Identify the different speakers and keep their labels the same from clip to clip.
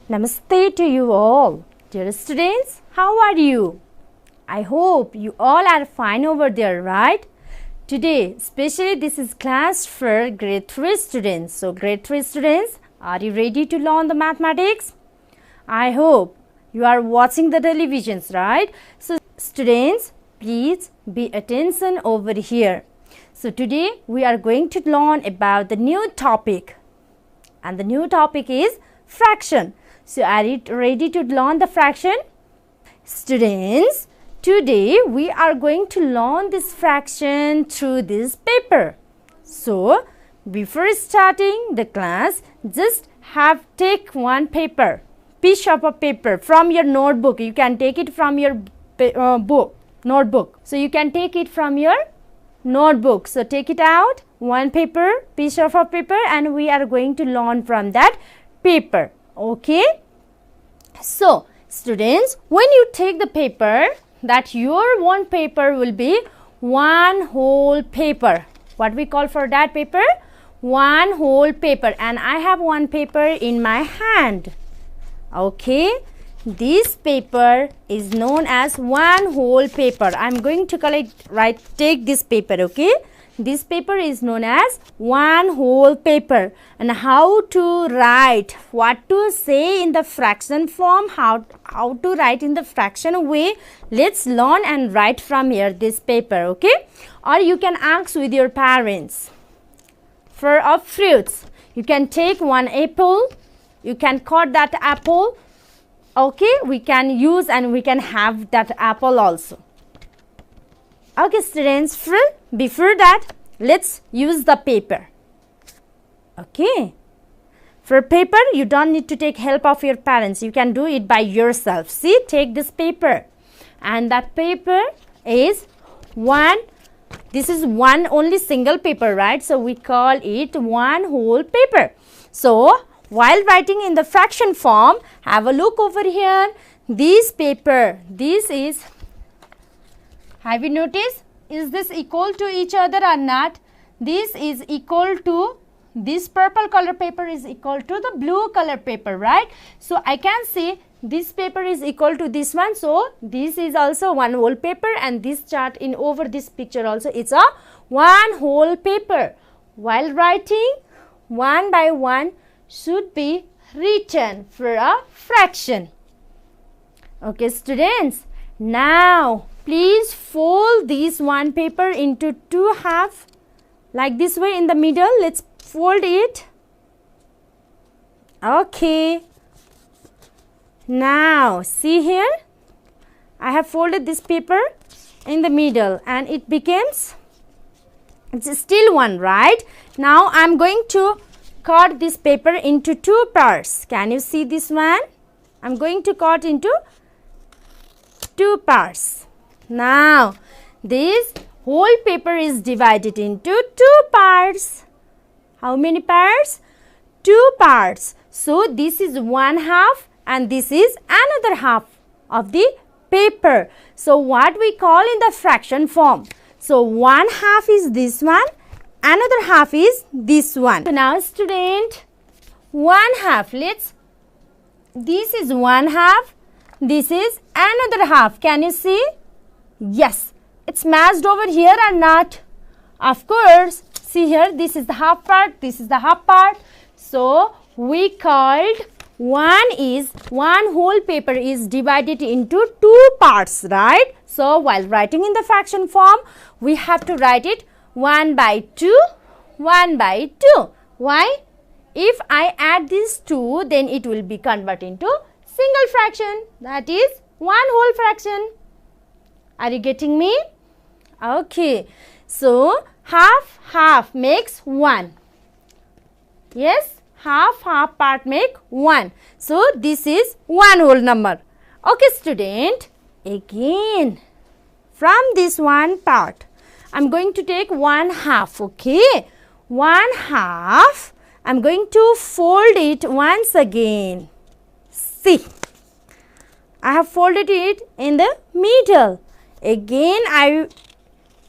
Speaker 1: Namaste to you all. Dear students, how are you? I hope you all are fine over there, right? Today, especially this is class for grade 3 students. So, grade 3 students, are you ready to learn the mathematics? I hope you are watching the televisions, right? So, students, please be attention over here. So, today we are going to learn about the new topic. And the new topic is fraction. So, are you ready to learn the fraction? Students, today we are going to learn this fraction through this paper. So, before starting the class, just take one paper, piece of a paper from your notebook. You can take it from your notebook. So, you can take it from your notebook. So, take it out, one paper, piece of a paper, and we are going to learn from that paper. Okay. So, students, when you take the paper, that your one paper will be one whole paper. What we call for that paper? One whole paper. And I have one paper in my hand. Okay. This paper is known as one whole paper. I am going to take this paper. Okay. This paper is known as one whole paper. And how to write, what to say in the fraction form, how to write in the fraction way, let's learn and write from here this paper, okay? Or you can ask with your parents. For fruits, you can take one apple, you can cut that apple, okay? We can use and we can have that apple also. Okay, students, before that, let's use the paper. Okay. For paper, you don't need to take help of your parents. You can do it by yourself. See, take this paper. And that paper is this is one only single paper, right? So, we call it one whole paper. So, while writing in the fraction form, have a look over here. This paper, this is, have you noticed? Is this equal to each other or not? This is equal to, this purple color paper is equal to the blue color paper, right? So, I can say this paper is equal to this one. So, this is also one whole paper, and this chart in over this picture also, it's a one whole paper. While writing, one by one should be written for a fraction. Okay, students. Now, please fold this one paper into two halves, like this way in the middle. Let's fold it. Okay. Now, see here. I have folded this paper in the middle and it becomes, it's still one, right? Now, I am going to cut this paper into two parts. Can you see this one? I am going to cut into two parts. Now, this whole paper is divided into two parts. How many parts? Two parts. So, this is one half and this is another half of the paper. So, what we call in the fraction form. So, one half is this one, another half is this one. So, now student, one half, this is one half. This is another half. Can you see? Yes. It's matched over here or not? Of course. See here, this is the half part, this is the half part. So, we called one whole paper is divided into two parts, right? So, while writing in the fraction form, we have to write it 1 by 2, 1 by 2. Why? If I add these two, then it will be converted into single fraction, that is one whole fraction. Are you getting me? Okay. So, half makes 1. Yes, half part make 1. So, this is one whole number. Okay, student. Again, from this one part, I am going to take one half. Okay. One half, I am going to fold it once again. See, I have folded it in the middle. Again, I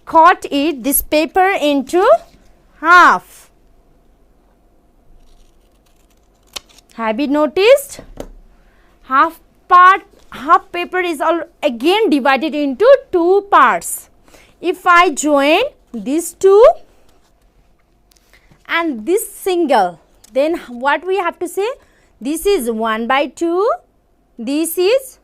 Speaker 1: cut this paper into half. Have you noticed? half paper is again divided into 2 parts. If I join these two and this single, then what we have to say? This is 1/2, this is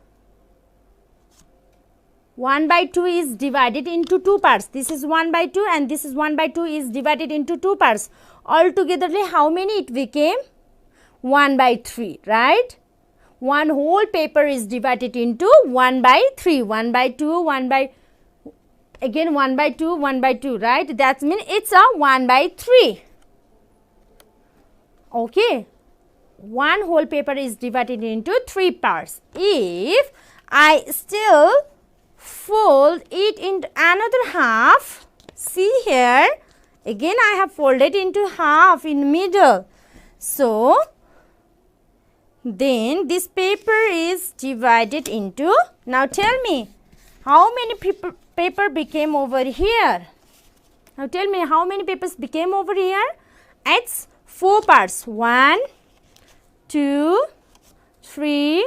Speaker 1: 1/2 is divided into 2 parts. This is 1/2 and this is 1/2 is divided into 2 parts. Altogether, how many it became? 1/3, right? One whole paper is divided into 1/3. 1/2, again 1/2, 1/2, right? That means it's a 1/3. Okay. One whole paper is divided into 3 parts. If I still fold it into another half, see here, again I have folded into half in middle. So, then this paper is divided into, now tell me, how many paper became over here? Now tell me how many papers became over here? It's 4 parts. 1, 2, 3,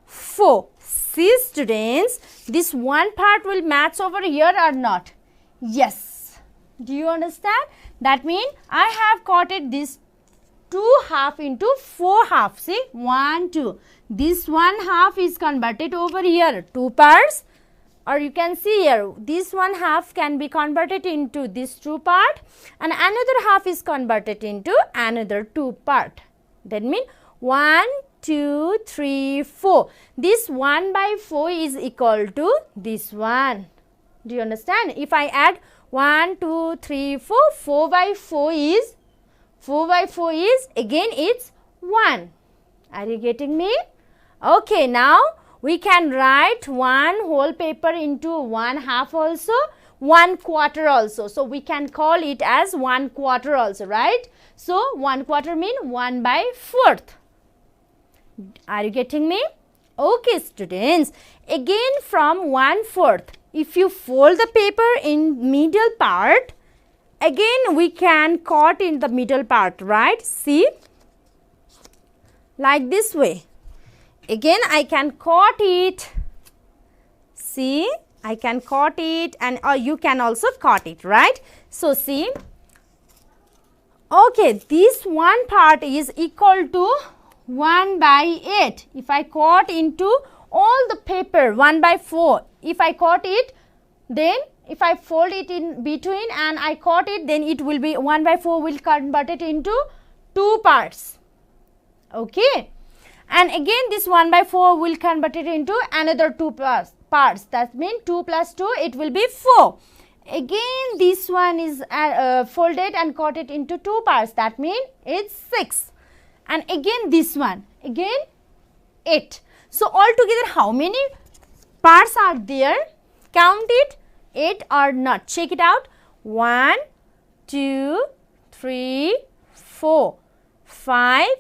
Speaker 1: 4. See students, this one part will match over here or not? Yes. Do you understand? That means I have cutted this 2 half into 4 half. See, 1, 2. This 1 half is converted over here, 2 parts. Or you can see here, this 1 half can be converted into this 2 part and another half is converted into another 2 part. That means 1, 2, 3, 4. This 1/4 is equal to this one. Do you understand? If I add 1, 2, 3, 4, 4/4 is again it's 1. Are you getting me? Okay, now we can write one whole paper into 1 half also, 1/4 also. So we can call it as 1/4 also, right? So 1/4 means 1/4. Are you getting me? Okay students, again from 1/4, if you fold the paper in middle part, again we can cut in the middle part, right? See, like this way. Again I can cut it. See, I can cut it and you can also cut it, right? So see, okay, this one part is equal to 1/8. If I cut into all the paper 1/4, if I cut it, then if I fold it in between and I cut it, then it will be 1/4 will convert it into 2 parts. Okay, and again this 1/4 will convert it into another 2 parts. That means 2 plus 2, it will be 4. Again this one is folded and cut it into 2 parts. That means it's 6. And again this one, again 8. So altogether how many parts are there? Count it, 8 or not. Check it out. 1, 2, 3, 4, 5,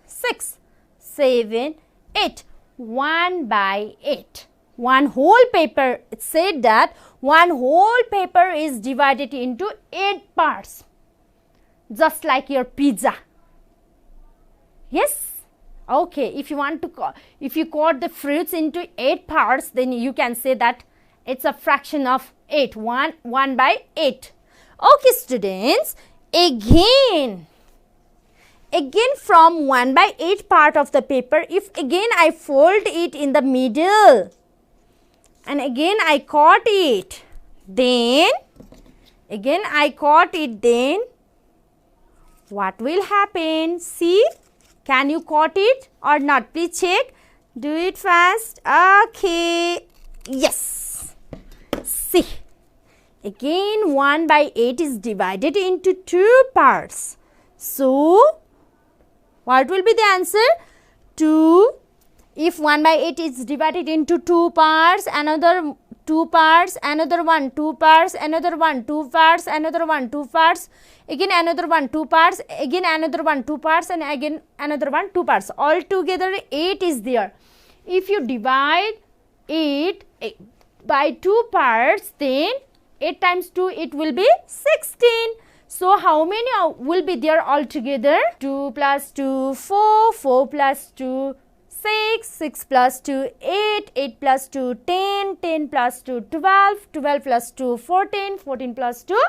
Speaker 1: 6, 7, 8. 1/8. One whole paper, it said that one whole paper is divided into 8 parts. Just like your pizza. Yes? Okay, if you want to, if you cut the fruits into 8 parts, then you can say that it's a fraction of 8, 1/8. Okay students, again from 1/8 part of the paper, if again I fold it in the middle and again I cut it, then again I cut it, then what will happen? See, can you cut it or not? Please check. Do it fast. Okay. Yes. See. Again 1/8 is divided into 2 parts. So, what will be the answer? 2. If 1/8 is divided into 2 parts, another 2 parts, another one 2 parts, another one 2 parts, another one 2 parts, again another one 2 parts, again another one 2 parts, and again another one 2 parts. Altogether 8 is there. If you divide it by 2 parts, then 8 times 2, it will be 16. So how many will be there altogether? 2 plus 2, 4, 4 plus 2, 6, 6 plus 2, 8, 8 plus 2, 10, 10 plus 2, 12, 12 plus 2, 14, 14 plus 2,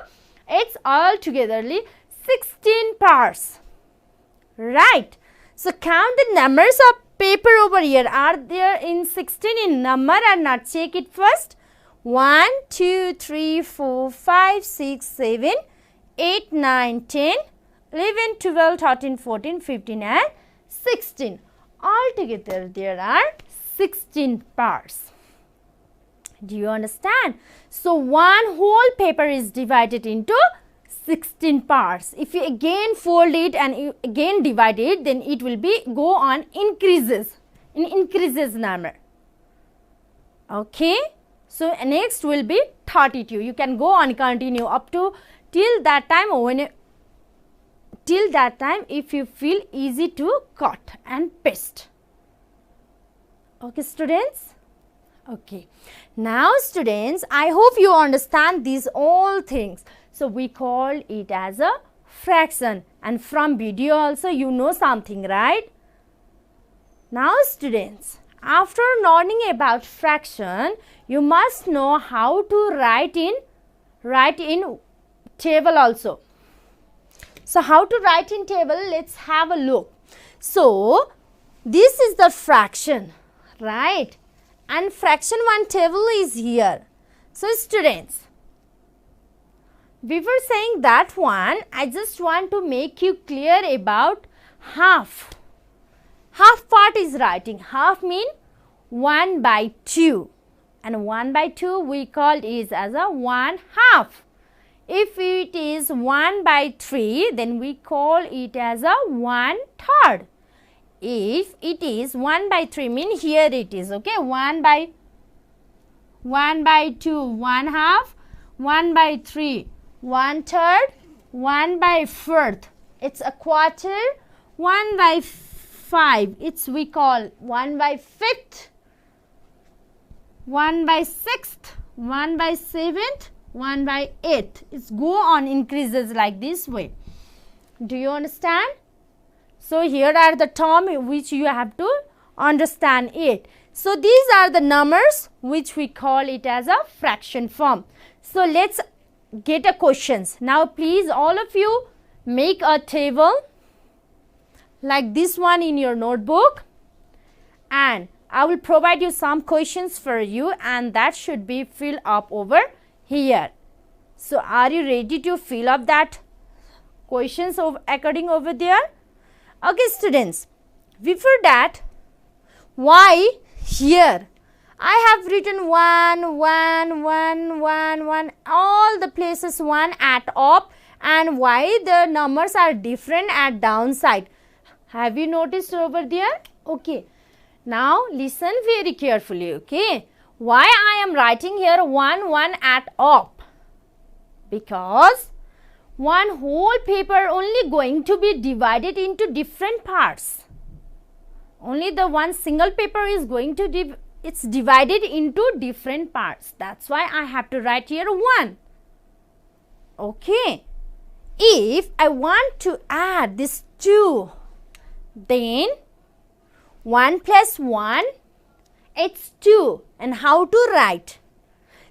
Speaker 1: it's all togetherly 16 parts. Right. So count the numbers of paper over here. Are there in 16 in number or not? Check it first. 1, 2, 3, 4, 5, 6, 7, 8, 9, 10, 11, 12, 13, 14, 15 and 16. Altogether there are 16 parts. Do you understand? So one whole paper is divided into 16 parts. If you again fold it and you again divide it, then it will be go on increases number. Okay. So next will be 32. You can go on continue up to till that time, or till that time if you feel easy to cut and paste. Okay students? Okay. Now students, I hope you understand these all things. So we call it as a fraction, and from video also you know something, right? Now students, after learning about fraction, you must know how to write in table also. So how to write in table? Let's have a look. So this is the fraction, right? And fraction one table is here. So students, before saying that one, I just want to make you clear about half. Half part is writing. Half mean 1 by 2. And 1 by 2 we called is as a 1 half. If it is 1 by 3, then we call it as a 1 third. If it is 1 by 3, mean here it is, okay, 1 by 2, 1 half, 1 by 3, 1 third, 1 by fourth, it's a quarter, 1 by 5, it's we call 1 by fifth, 1 by sixth, 1 by seventh, 1 by eighth. It's go on increases like this way. Do you understand? So here are the terms which you have to understand it. So these are the numbers which we call it as a fraction form. So let's get a questions. Now please all of you make a table like this one in your notebook, and I will provide you some questions for you, and that should be filled up over here. So are you ready to fill up that questions according over there? Okay students, before that, why here I have written 1, 1, 1, 1, 1, all the places 1 at up, and why the numbers are different at downside. Have you noticed over there? Okay. Now listen very carefully, okay. Why I am writing here 1, 1 at up? Because one whole paper only going to be divided into different parts. Only the one single paper is going to it's divided into different parts. That's why I have to write here 1. Okay. If I want to add this 2, then 1 plus 1, it's 2. And how to write?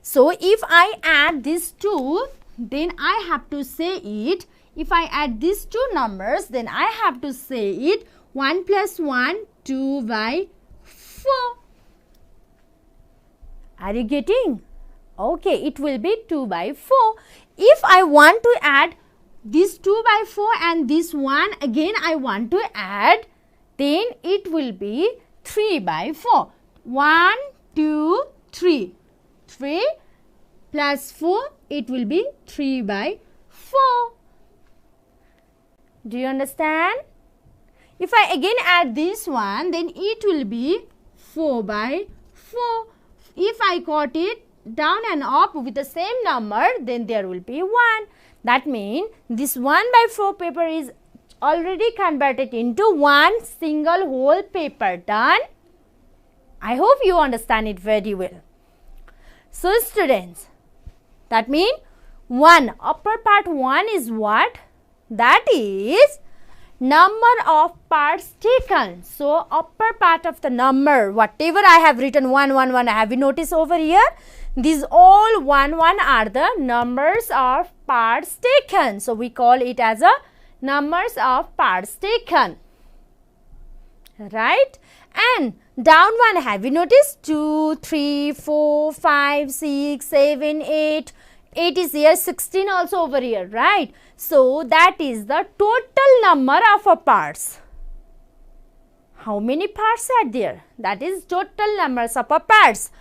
Speaker 1: So if I add this 2, then I have to say it. If I add these two numbers, then I have to say it 1 plus 1, 2 by 4. Are you getting? Okay, it will be 2 by 4. If I want to add this 2 by 4 and this 1 again I want to add, then it will be 3 by 4. 1, 2, 3. 3 plus 4, it will be 3 by 4. Do you understand? If I again add this one, then it will be 4 by 4. If I cut it down and up with the same number, then there will be 1. That means this 1 by 4 paper is already converted into one single whole paper. Done? I hope you understand it very well. So students, that means 1, upper part 1 is what? That is number of parts taken. So upper part of the number, whatever I have written 1 1 1, have you noticed over here? These all 1 1 are the numbers of parts taken. So we call it as a numbers of parts taken, right? And down one, have you noticed? 2 3 4 5 6 7 8. 8 is here, 16 also over here, right? So that is the total number of our parts. How many parts are there? That is total numbers of our parts.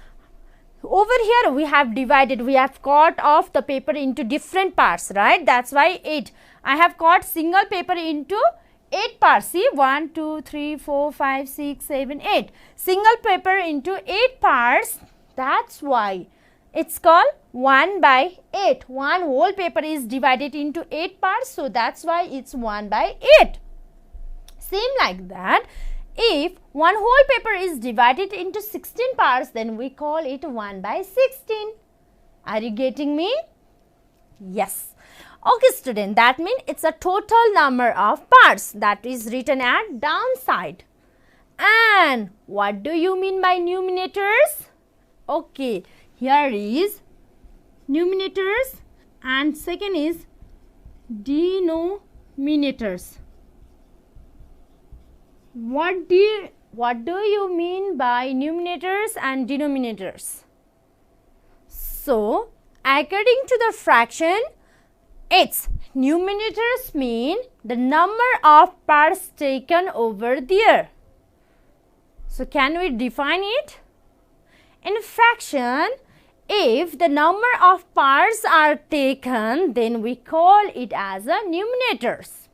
Speaker 1: Over here we have divided, we have cut off the paper into different parts, right? That's why 8. I have cut single paper into 8 parts. See, 1 2 3 4 5 6 7 8. Single paper into 8 parts. That's why it's called 1 by 8. One whole paper is divided into 8 parts, so that's why it's 1 by 8. Same like that, if one whole paper is divided into 16 parts, then we call it 1 by 16. Are you getting me? Yes. Okay student, that means it's a total number of parts that is written at downside. And what do you mean by numerators? Okay, here is numerators and second is denominators. What do you mean by numerators and denominators? So, according to the fraction, its numerators mean the number of parts taken over there. So, can we define it? In fraction, if the number of parts are taken, then we call it as a numerators.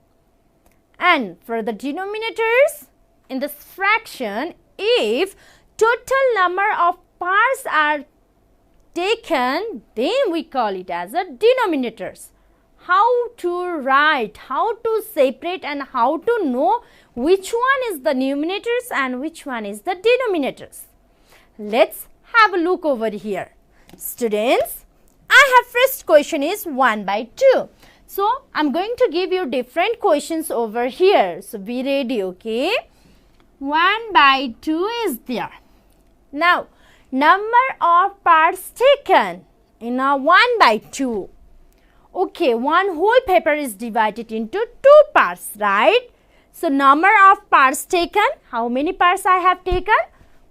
Speaker 1: And for the denominators, in this fraction, if total number of parts are taken, then we call it as a denominators. How to write, how to separate and how to know which one is the numerators and which one is the denominators. Let's have a look over here. Students, I have first question is 1 by 2. So, I am going to give you different questions over here. So, be ready, okay? 1 by 2 is there. Now, number of parts taken in a 1 by 2. Okay, one whole paper is divided into 2 parts, right? So, number of parts taken, how many parts I have taken?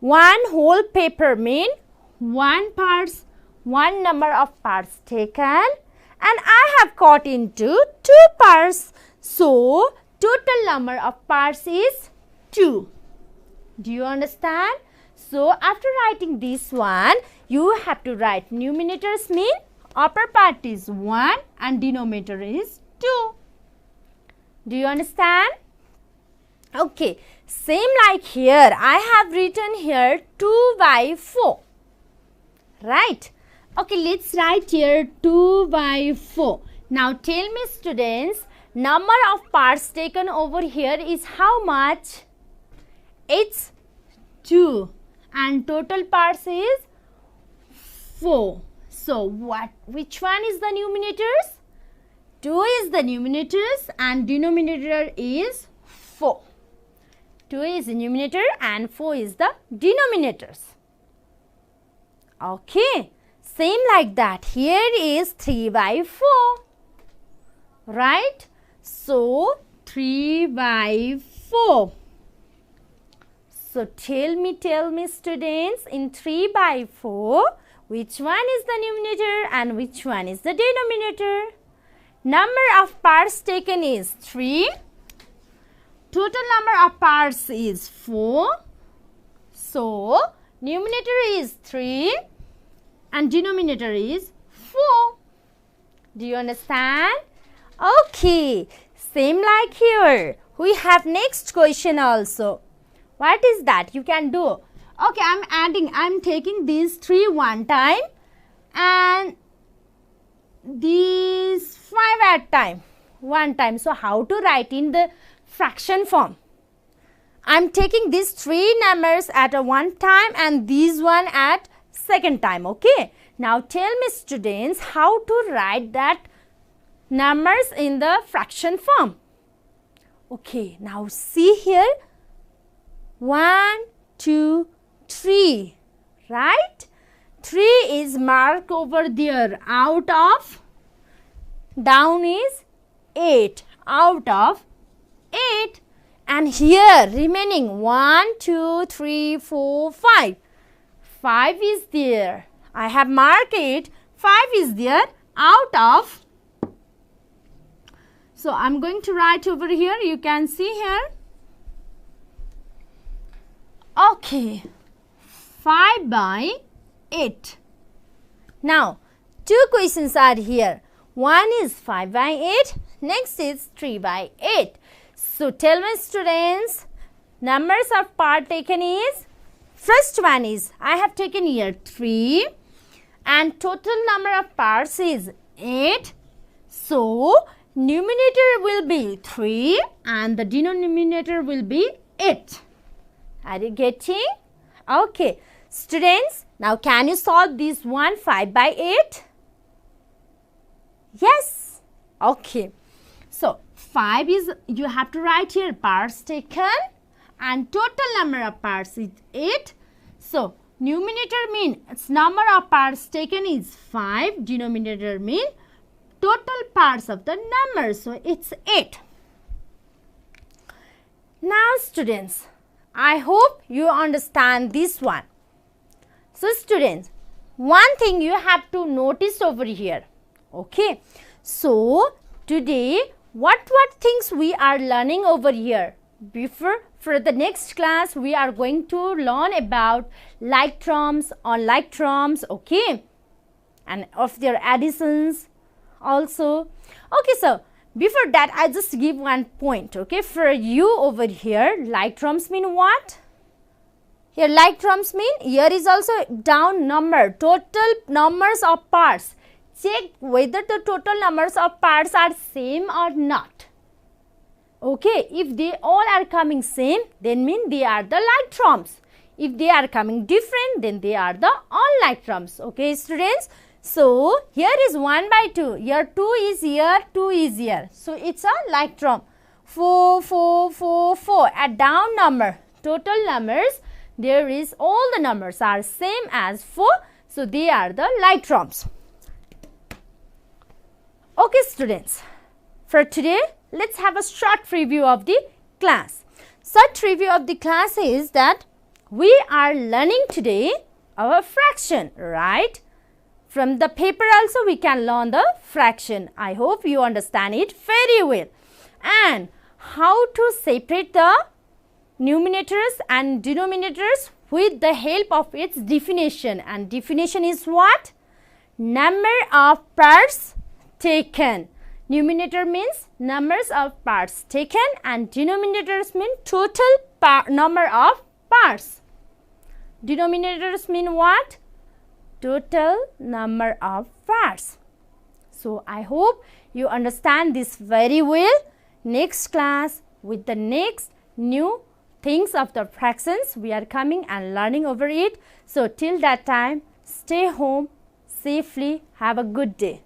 Speaker 1: One whole paper mean 1 parts, one number of parts taken. And I have cut into 2 parts. So, total number of parts is 2. Do you understand? So, after writing this one, you have to write numerators mean upper part is 1 and denominator is 2. Do you understand? Okay, same like here, I have written here 2 by 4. Right? Okay, let's write here 2 by 4. Now, tell me students, number of parts taken over here is how much? It's 2 and total parts is 4. So, which one is the numerators? 2 is the numerators and denominator is 4. 2 is the numerator and 4 is the denominators. Okay. Same like that, here is 3 by 4, right? So, 3 by 4. So, tell me students, in 3 by 4, which one is the numerator and which one is the denominator? Number of parts taken is 3. Total number of parts is 4. So, numerator is 3. And denominator is 4. Do you understand? Okay. Same like here. We have next question also. What is that? You can do. Okay, I am taking these 3 one time and these 5 at time. One time. So, how to write in the fraction form? I am taking these 3 numbers at a one time and these one at second time, okay? Now, tell me students how to write that numbers in the fraction form. Okay, now see here. 1, 2, 3, right? 3 is marked over there. Out of, down is 8. Out of 8. And here remaining 1, 2, 3, 4, 5. 5 is there. I have marked it. 5 is there out of. So I am going to write over here. You can see here. Okay. 5 by 8. Now, two questions are here. One is 5 by 8. Next is 3 by 8. So, tell me students, numbers of part taken is, first one is, I have taken here 3 and total number of parts is 8. So, numerator will be 3 and the denominator will be 8. Are you getting? Okay. Students, now can you solve this one 5 by 8? Yes. Okay. So, 5 is, you have to write here parts taken and total number of parts is 8. So, numerator means number of parts taken is 5. Denominator means total parts of the number. So, it's 8. Now, students, I hope you understand this one. So, students, one thing you have to notice over here. Okay. So, today, what things we are learning over here? Before, for the next class, we are going to learn about like terms, unlike terms, okay, and of their additions also. Okay, so before that, I just give one point, okay, for you over here. Like terms mean what? Here, like terms mean, here is also down number, total numbers of parts. Check whether the total numbers of parts are same or not. Okay, if they all are coming same, then mean they are the like terms. If they are coming different, then they are the unlike terms. Okay, students. So, here is 1 by 2. Here 2 is here, 2 is here. So, it's a like term. 4, 4, 4, 4. A down number. Total numbers, there is all the numbers are same as 4. So, they are the like terms. Okay, students, for today, let's have a short review of the class. Short review of the class is that we are learning today our fraction, right? From the paper also we can learn the fraction. I hope you understand it very well. And how to separate the numerators and denominators with the help of its definition. And definition is what? Number of parts taken. Numerator means numbers of parts taken and denominators mean total number of parts. Denominators mean what? Total number of parts. So, I hope you understand this very well. Next class with the next new things of the fractions we are coming and learning over it. So, till that time, stay home safely. Have a good day.